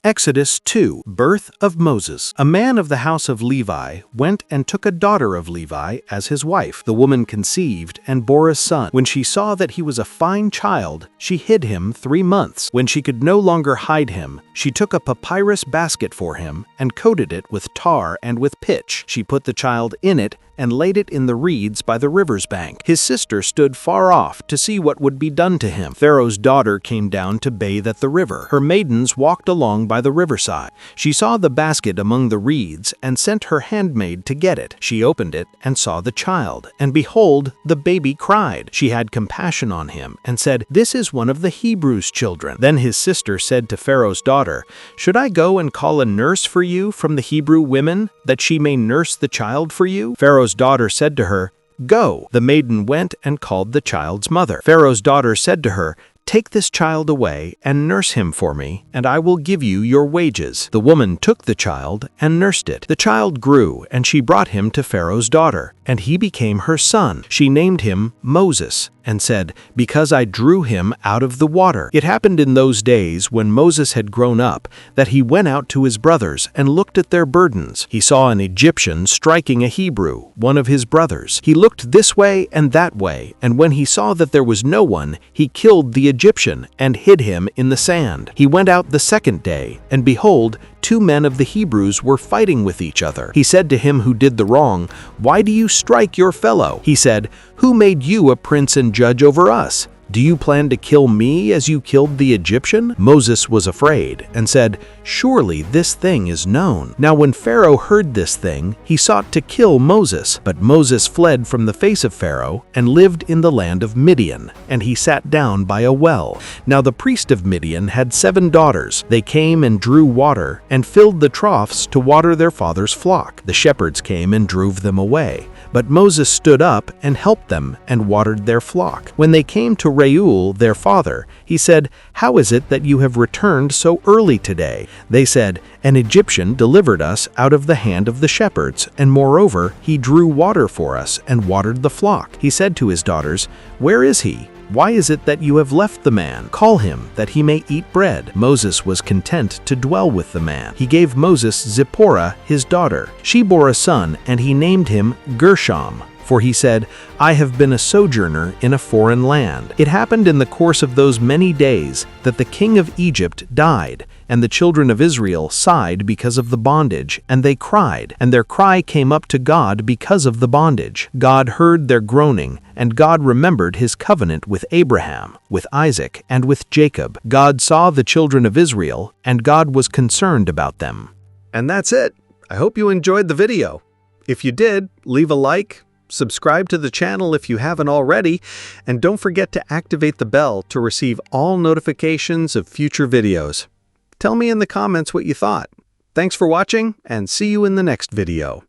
Exodus 2, Birth of Moses. A man of the house of Levi went and took a daughter of Levi as his wife. The woman conceived and bore a son. When she saw that he was a fine child, she hid him 3 months. When she could no longer hide him, she took a papyrus basket for him and coated it with tar and with pitch. She put the child in it and laid it in the reeds by the river's bank. His sister stood far off to see what would be done to him. Pharaoh's daughter came down to bathe at the river. Her maidens walked along by the riverside. She saw the basket among the reeds and sent her handmaid to get it. She opened it and saw the child, and behold, the baby cried. She had compassion on him and said, "This is one of the Hebrews' children." Then his sister said to Pharaoh's daughter, "Should I go and call a nurse for you from the Hebrew women, that she may nurse the child for you?" Pharaoh's daughter said to her, "Go." The maiden went and called the child's mother. Pharaoh's daughter said to her, "Take this child away and nurse him for me, and I will give you your wages." The woman took the child and nursed it. The child grew, and she brought him to Pharaoh's daughter, and he became her son. She named him Moses, and said, "Because I drew him out of the water." It happened in those days, when Moses had grown up, that he went out to his brothers and looked at their burdens. He saw an Egyptian striking a Hebrew, one of his brothers. He looked this way and that way, and when he saw that there was no one, he killed the Egyptian and hid him in the sand. He went out the second day, and behold, 2 men of the Hebrews were fighting with each other. He said to him who did the wrong, "Why do you strike your fellow?" He said, "Who made you a prince and judge over us? Do you plan to kill me as you killed the Egyptian?" Moses was afraid and said, "Surely this thing is known." Now when Pharaoh heard this thing, he sought to kill Moses. But Moses fled from the face of Pharaoh and lived in the land of Midian, and he sat down by a well. Now the priest of Midian had 7 daughters. They came and drew water and filled the troughs to water their father's flock. The shepherds came and drove them away. But Moses stood up and helped them and watered their flock. When they came to Reuel, their father, he said, "How is it that you have returned so early today?" They said, "An Egyptian delivered us out of the hand of the shepherds, and moreover, he drew water for us and watered the flock." He said to his daughters, "Where is he? Why is it that you have left the man? Call him, that he may eat bread." Moses was content to dwell with the man. He gave Moses Zipporah, his daughter. She bore a son, and he named him Gershom. For he said, "I have been a sojourner in a foreign land." It happened in the course of those many days that the king of Egypt died, and the children of Israel sighed because of the bondage, and they cried, and their cry came up to God because of the bondage. God heard their groaning, and God remembered his covenant with Abraham, with Isaac, and with Jacob. God saw the children of Israel, and God was concerned about them. And that's it. I hope you enjoyed the video. If you did, leave a like, subscribe to the channel if you haven't already, and don't forget to activate the bell to receive all notifications of future videos. Tell me in the comments what you thought. Thanks for watching, and see you in the next video.